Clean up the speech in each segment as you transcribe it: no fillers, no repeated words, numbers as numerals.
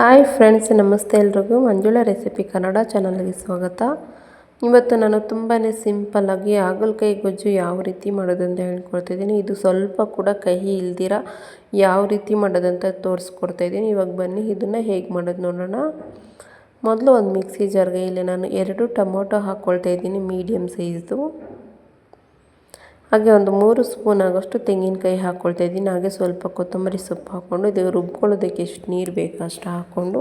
Hi friends, ನಮಸ್ತೆ ಎಲ್ರಿಗೂ. Manjula recipe Kannada ಚಾನಲ್ಗೆ ಸ್ವಾಗತ. ಇವತ್ತು ನಾನು ತುಂಬಾ ಸಿಂಪಲ್ಲಾಗಿ ಹಾಗಲಕಾಯಿ ಗೊಜ್ಜು ಯಾವ ರೀತಿ ಮಾಡೋದಂತ ಹೇಳ್ಕೊಡ್ತಿದ್ದೀನಿ. ಇದು ಸ್ವಲ್ಪ ಕೂಡ ಕಹಿ ಇಲ್ದಿರ ಯಾವ ರೀತಿ ಮಾಡೋದಂತ ತೋರಿಸ್ಕೊಡ್ತಾಯಿದ್ದೀನಿ. ಇವಾಗ ಬನ್ನಿ ಇದನ್ನು ಹೇಗೆ ಮಾಡೋದು ನೋಡೋಣ. ಮೊದಲು ಒಂದು ಮಿಕ್ಸಿ ಜಾರ್ಗೆ ಇಲ್ಲಿ ನಾನು 2 ಟೊಮೊಟೊ ಹಾಕ್ಕೊಳ್ತಾ ಇದ್ದೀನಿ, ಮೀಡಿಯಮ್ ಸೈಜ್ದು. ಹಾಗೆ ಒಂದು 3 ಸ್ಪೂನ್ ಆಗೋಷ್ಟು ತೆಂಗಿನಕಾಯಿ ಹಾಕ್ಕೊಳ್ತಾ ಇದ್ದೀನಿ. ಹಾಗೆ ಸ್ವಲ್ಪ ಕೊತ್ತಂಬರಿ ಸೊಪ್ಪು ಹಾಕ್ಕೊಂಡು ಇದು ರುಬ್ಕೊಳ್ಳೋದಕ್ಕೆ ಎಷ್ಟು ನೀರು ಬೇಕು ಅಷ್ಟು ಹಾಕ್ಕೊಂಡು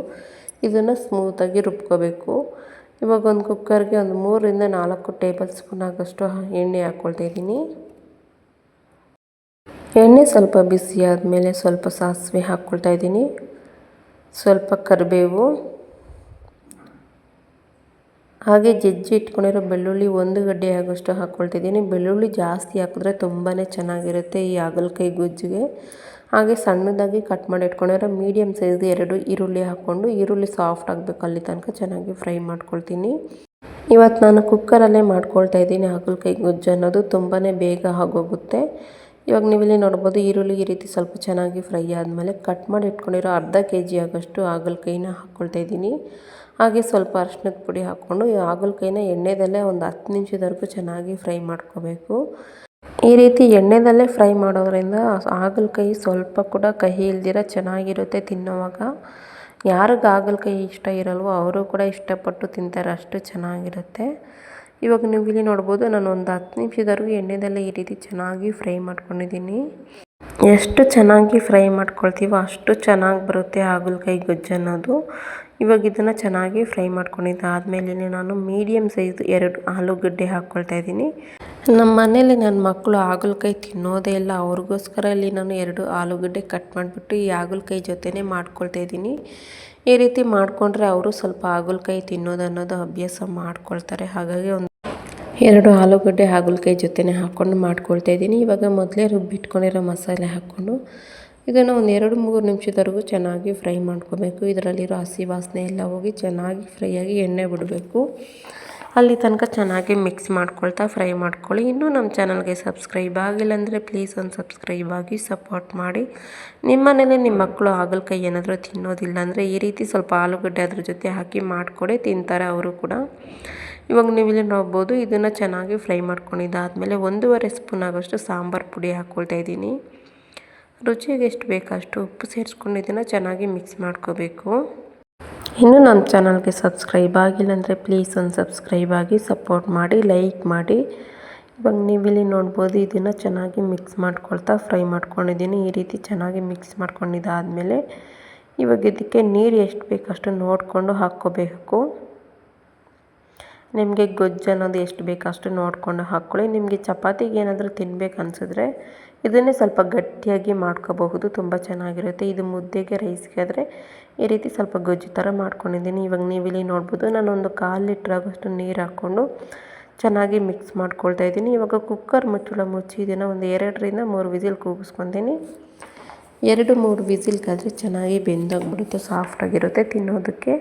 ಇದನ್ನು ಸ್ಮೂತಾಗಿ ರುಬ್ಕೋಬೇಕು. ಇವಾಗ ಒಂದು ಕುಕ್ಕರ್ಗೆ ಒಂದು 3 ರಿಂದ 4 ಟೇಬಲ್ ಸ್ಪೂನ್ ಆಗೋಷ್ಟು ಎಣ್ಣೆ ಹಾಕ್ಕೊಳ್ತಾ ಇದ್ದೀನಿ. ಎಣ್ಣೆ ಸ್ವಲ್ಪ ಬಿಸಿ ಆದಮೇಲೆ ಸ್ವಲ್ಪ ಸಾಸಿವೆ ಹಾಕ್ಕೊಳ್ತಾ ಇದ್ದೀನಿ, ಸ್ವಲ್ಪ ಕರಿಬೇವು, ಹಾಗೆ ಜಜ್ಜಿ ಇಟ್ಕೊಂಡಿರೋ ಬೆಳ್ಳುಳ್ಳಿ 1 ಗಡ್ಡೆ ಆಗೋಷ್ಟು ಹಾಕ್ಕೊಳ್ತಿದ್ದೀನಿ. ಬೆಳ್ಳುಳ್ಳಿ ಜಾಸ್ತಿ ಹಾಕಿದ್ರೆ ತುಂಬಾ ಚೆನ್ನಾಗಿರುತ್ತೆ ಈ ಹಾಗಲಕಾಯಿ ಗೊಜ್ಜಿಗೆ. ಹಾಗೆ ಸಣ್ಣದಾಗಿ ಕಟ್ ಮಾಡಿ ಇಟ್ಕೊಂಡಿರೋ ಮೀಡಿಯಮ್ ಸೈಜ್ 2 ಈರುಳ್ಳಿ ಹಾಕ್ಕೊಂಡು ಈರುಳ್ಳಿ ಸಾಫ್ಟ್ ಆಗಬೇಕು ಅಲ್ಲಿ ತನಕ ಚೆನ್ನಾಗಿ ಫ್ರೈ ಮಾಡ್ಕೊಳ್ತೀನಿ. ಇವತ್ತು ನಾನು ಕುಕ್ಕರಲ್ಲೇ ಮಾಡ್ಕೊಳ್ತಾ ಇದ್ದೀನಿ. ಹಾಗಲಕಾಯಿ ಗೊಜ್ಜು ಅನ್ನೋದು ತುಂಬಾ ಬೇಗ ಆಗೋಗುತ್ತೆ. ಇವಾಗ ನೀವಿಲ್ಲಿ ನೋಡ್ಬೋದು ಈರುಳ್ಳಿ ಈ ರೀತಿ ಸ್ವಲ್ಪ ಚೆನ್ನಾಗಿ ಫ್ರೈ ಆದಮೇಲೆ ಕಟ್ ಮಾಡಿ ಇಟ್ಕೊಂಡಿರೋ ಅರ್ಧ kg ಆಗೋಷ್ಟು ಹಾಗಲಕಾಯಿನ ಹಾಕ್ಕೊಳ್ತಾ ಇದ್ದೀನಿ. ಹಾಗೆ ಸ್ವಲ್ಪ ಅರಿಶಿಣದ ಪುಡಿ ಹಾಕ್ಕೊಂಡು ಈ ಹಾಗಲಕಾಯಿನ ಎಣ್ಣೆದಲ್ಲೇ ಒಂದು 10 ನಿಮಿಷದವರೆಗೂ ಚೆನ್ನಾಗಿ ಫ್ರೈ ಮಾಡ್ಕೋಬೇಕು. ಈ ರೀತಿ ಎಣ್ಣೆದಲ್ಲೇ ಫ್ರೈ ಮಾಡೋದ್ರಿಂದ ಹಾಗಲಕಾಯಿ ಸ್ವಲ್ಪ ಕೂಡ ಕಹಿ ಇಲ್ದಿರ ಚೆನ್ನಾಗಿರುತ್ತೆ ತಿನ್ನೋವಾಗ. ಯಾರಿಗೆ ಹಾಗಲಕಾಯಿ ಇಷ್ಟ ಇರಲ್ವೋ ಅವರು ಕೂಡ ಇಷ್ಟಪಟ್ಟು ತಿಂತಾರೆ, ಅಷ್ಟು ಚೆನ್ನಾಗಿರುತ್ತೆ. ಇವಾಗ ನೀವು ಇಲ್ಲಿ ನೋಡ್ಬೋದು ನಾನು ಒಂದು 10 ನಿಮಿಷದವರೆಗೂ ಎಣ್ಣೆದಲ್ಲೇ ಈ ರೀತಿ ಚೆನ್ನಾಗಿ ಫ್ರೈ ಮಾಡ್ಕೊಂಡಿದ್ದೀನಿ. ಎಷ್ಟು ಚೆನ್ನಾಗಿ ಫ್ರೈ ಮಾಡ್ಕೊಳ್ತೀವೋ ಅಷ್ಟು ಚೆನ್ನಾಗಿ ಬರುತ್ತೆ ಹಾಗಲಕಾಯಿ ಗೊಜ್ಜು ಅನ್ನೋದು. ಇವಾಗ ಇದನ್ನು ಚೆನ್ನಾಗಿ ಫ್ರೈ ಮಾಡ್ಕೊಂಡಿದ್ದಾದಮೇಲೆ ನಾನು ಮೀಡಿಯಮ್ ಸೈಜ್ 2 ಆಲೂಗಡ್ಡೆ ಹಾಕ್ಕೊಳ್ತಾ ಇದ್ದೀನಿ. ನಮ್ಮ ಮನೇಲಿ ನನ್ನ ಮಕ್ಕಳು ಹಾಗಲಕಾಯಿ ತಿನ್ನೋದೇ ಇಲ್ಲ, ಅವ್ರಿಗೋಸ್ಕರ ಇಲ್ಲಿ ನಾನು 2 ಆಲೂಗಡ್ಡೆ ಕಟ್ ಮಾಡಿಬಿಟ್ಟು ಈ ಹಾಗಲಕಾಯಿ ಜೊತೆನೇ ಮಾಡ್ಕೊಳ್ತಾ ಇದ್ದೀನಿ. ಈ ರೀತಿ ಮಾಡಿಕೊಂಡ್ರೆ ಅವರು ಸ್ವಲ್ಪ ಹಾಗಲಕಾಯಿ ತಿನ್ನೋದು ಅನ್ನೋದು ಅಭ್ಯಾಸ ಮಾಡ್ಕೊಳ್ತಾರೆ. ಹಾಗಾಗಿ ಒಂದು 2 ಆಲೂಗಡ್ಡೆ ಹಾಗಲಕಾಯಿ ಜೊತೆನೇ ಹಾಕ್ಕೊಂಡು ಮಾಡ್ಕೊಳ್ತಾ ಇದ್ದೀನಿ. ಇವಾಗ ಮೊದಲೇ ರುಬ್ಬಿಟ್ಕೊಂಡಿರೋ ಮಸಾಲೆ ಹಾಕ್ಕೊಂಡು ಇದನ್ನು ಒಂದು 2-3 ನಿಮಿಷದವರೆಗೂ ಚೆನ್ನಾಗಿ ಫ್ರೈ ಮಾಡ್ಕೋಬೇಕು. ಇದರಲ್ಲಿರೋ ಹಸಿ ವಾಸನೆ ಎಲ್ಲ ಹೋಗಿ ಚೆನ್ನಾಗಿ ಫ್ರೈ ಆಗಿ ಎಣ್ಣೆ ಬಿಡಬೇಕು. ಅಲ್ಲಿ ತನಕ ಚೆನ್ನಾಗಿ ಮಿಕ್ಸ್ ಮಾಡ್ಕೊಳ್ತಾ ಫ್ರೈ ಮಾಡ್ಕೊಳ್ಳಿ. ಇನ್ನೂ ನಮ್ಮ ಚಾನಲ್ಗೆ ಸಬ್ಸ್ಕ್ರೈಬ್ ಆಗಿಲ್ಲ ಅಂದರೆ ಪ್ಲೀಸ್ ಒಂದು ಸಬ್ಸ್ಕ್ರೈಬ್ ಆಗಿ ಸಪೋರ್ಟ್ ಮಾಡಿ. ನಿಮ್ಮ ಮನೇಲಿ ನಿಮ್ಮ ಮಕ್ಕಳು ಹಾಗಲಕಾಯಿ ಏನಾದರೂ ತಿನ್ನೋದಿಲ್ಲ ಅಂದರೆ ಈ ರೀತಿ ಸ್ವಲ್ಪ ಆಲೂಗಡ್ಡೆ ಅದ್ರ ಜೊತೆ ಹಾಕಿ ಮಾಡಿಕೊಡಿ, ತಿಂತಾರೆ ಅವರು ಕೂಡ. ಇವಾಗ ನೀವು ಇಲ್ಲಿ ನೋಡ್ಬೋದು ಇದನ್ನು ಚೆನ್ನಾಗಿ ಫ್ರೈ ಮಾಡ್ಕೊಂಡಿದ್ದಾದಮೇಲೆ 1.5 ಸ್ಪೂನ್ ಆಗೋಷ್ಟು ಸಾಂಬಾರು ಪುಡಿ ಹಾಕ್ಕೊಳ್ತಾ ಇದ್ದೀನಿ. ರುಚಿಗೆ ಎಷ್ಟು ಬೇಕೋ ಅಷ್ಟು ಉಪ್ಪು ಸೇರಿಸ್ಕೊಂಡು ಇದನ್ನು ಚೆನ್ನಾಗಿ ಮಿಕ್ಸ್ ಮಾಡ್ಕೋಬೇಕು. ಇನ್ನೂ ನಮ್ಮ ಚಾನಲ್ಗೆ ಸಬ್ಸ್ಕ್ರೈಬ್ ಆಗಿಲ್ಲ ಅಂದರೆ ಪ್ಲೀಸ್ ಒಂದು ಸಬ್ಸ್ಕ್ರೈಬ್ ಆಗಿ ಸಪೋರ್ಟ್ ಮಾಡಿ, ಲೈಕ್ ಮಾಡಿ. ಇವಾಗ ನೀವಿಲ್ಲಿ ನೋಡ್ಬೋದು ಇದನ್ನು ಚೆನ್ನಾಗಿ ಮಿಕ್ಸ್ ಮಾಡ್ಕೊಳ್ತಾ ಫ್ರೈ ಮಾಡ್ಕೊಂಡಿದ್ದೀನಿ. ಈ ರೀತಿ ಚೆನ್ನಾಗಿ ಮಿಕ್ಸ್ ಮಾಡ್ಕೊಂಡಿದ್ದಾದಮೇಲೆ ಇವಾಗ ಇದಕ್ಕೆ ನೀರು ಎಷ್ಟು ಬೇಕೋ ಅಷ್ಟು ನೋಡಿಕೊಂಡು ಹಾಕ್ಕೋಬೇಕು. ನಿಮಗೆ ಗೊಜ್ಜು ಅನ್ನೋದು ಎಷ್ಟು ಬೇಕೋ ಅಷ್ಟು ನೋಡಿಕೊಂಡು ಹಾಕ್ಕೊಳ್ಳಿ. ನಿಮಗೆ ಚಪಾತಿಗೆ ಏನಾದರೂ ತಿನ್ಬೇಕು ಅನಿಸಿದ್ರೆ ಇದನ್ನೇ ಸ್ವಲ್ಪ ಗಟ್ಟಿಯಾಗಿ ಮಾಡ್ಕೋಬಹುದು, ತುಂಬ ಚೆನ್ನಾಗಿರುತ್ತೆ. ಇದು ಮುದ್ದೆಗೆ ರೈಸ್ಗೆ ಆದರೆ ಈ ರೀತಿ ಸ್ವಲ್ಪ ಗೊಜ್ಜು ಥರ ಮಾಡ್ಕೊಂಡಿದ್ದೀನಿ. ಇವಾಗ ನೀವಿಲ್ಲಿ ನೋಡ್ಬೋದು ನಾನು ಒಂದು 1/4 ಲೀಟ್ರ್ ಆಗೋಷ್ಟು ನೀರು ಹಾಕ್ಕೊಂಡು ಚೆನ್ನಾಗಿ ಮಿಕ್ಸ್ ಮಾಡ್ಕೊಳ್ತಾ ಇದ್ದೀನಿ. ಇವಾಗ ಕುಕ್ಕರ್ ಮುಚ್ಚಳ ಮುಚ್ಚಿ ಇದನ್ನು ಒಂದು 2 ರಿಂದ 3 ವಿಸಿಲ್ ಕೂಗಿಸ್ಕೊತೀನಿ. 2-3 ವಿಸಿಲ್ಗಾದರೆ ಚೆನ್ನಾಗಿ ಬೆಂದೋಗ್ಬಿಡುತ್ತೆ, ಸಾಫ್ಟಾಗಿರುತ್ತೆ ತಿನ್ನೋದಕ್ಕೆ.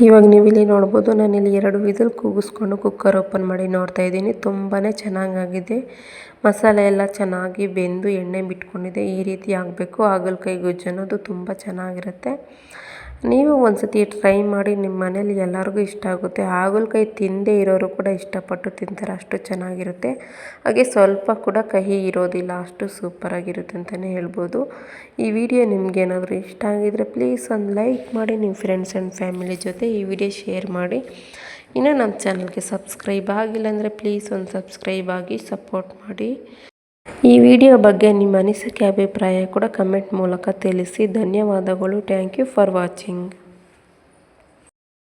ಇವಾಗ ನೀವಿಲ್ಲಿ ನೋಡ್ಬೋದು ನಾನಿಲ್ಲಿ 2 ವಿಸಿಲ್ ಕೂಗಿಸ್ಕೊಂಡು ಕುಕ್ಕರ್ ಓಪನ್ ಮಾಡಿ ನೋಡ್ತಾ ಇದ್ದೀನಿ. ತುಂಬಾ ಚೆನ್ನಾಗಾಗಿದೆ. ಮಸಾಲೆ ಎಲ್ಲ ಚೆನ್ನಾಗಿ ಬೆಂದು ಎಣ್ಣೆ ಬಿಟ್ಕೊಂಡಿದೆ. ಈ ರೀತಿ ಆಗಬೇಕು ಹಾಗಲಕಾಯಿ ಗೊಜ್ಜು ಅನ್ನೋದು, ತುಂಬ ಚೆನ್ನಾಗಿರುತ್ತೆ. ನೀವು ಒಂದು ಸತಿ ಟ್ರೈ ಮಾಡಿ, ನಿಮ್ಮ ಮನೇಲಿ ಎಲ್ಲರಿಗೂ ಇಷ್ಟ ಆಗುತ್ತೆ. ಹಾಗಲಕಾಯಿ ತಿನ್ನದೇ ಇರೋರು ಕೂಡ ಇಷ್ಟಪಟ್ಟು ತಿಂತಾರೆ, ಅಷ್ಟು ಚೆನ್ನಾಗಿರುತ್ತೆ. ಹಾಗೆ ಸ್ವಲ್ಪ ಕೂಡ ಕಹಿ ಇರೋದಿಲ್ಲ, ಅಷ್ಟು ಸೂಪರಾಗಿರುತ್ತೆ ಅಂತಲೇ ಹೇಳ್ಬೋದು. ಈ ವಿಡಿಯೋ ನಿಮಗೇನಾದರೂ ಇಷ್ಟ ಆಗಿದರೆ ಪ್ಲೀಸ್ ಒಂದು ಲೈಕ್ ಮಾಡಿ, ನಿಮ್ಮ ಫ್ರೆಂಡ್ಸ್ ಆ್ಯಂಡ್ ಫ್ಯಾಮಿಲಿ ಜೊತೆ ಈ ವಿಡಿಯೋ ಶೇರ್ ಮಾಡಿ. ಇನ್ನೂ ನಮ್ಮ ಚಾನಲ್ಗೆ ಸಬ್ಸ್ಕ್ರೈಬ್ ಆಗಿಲ್ಲ ಅಂದರೆ ಪ್ಲೀಸ್ ಒಂದು ಸಬ್ಸ್ಕ್ರೈಬ್ ಆಗಿ ಸಪೋರ್ಟ್ ಮಾಡಿ. ಈ ವಿಡಿಯೋ ಬಗ್ಗೆ ನಿಮ್ಮ ಅನಿಸಿಕೆ ಅಭಿಪ್ರಾಯ ಕೂಡ ಕಮೆಂಟ್ ಮೂಲಕ ತಿಳಿಸಿ. ಧನ್ಯವಾದಗಳು. Thank you for watching.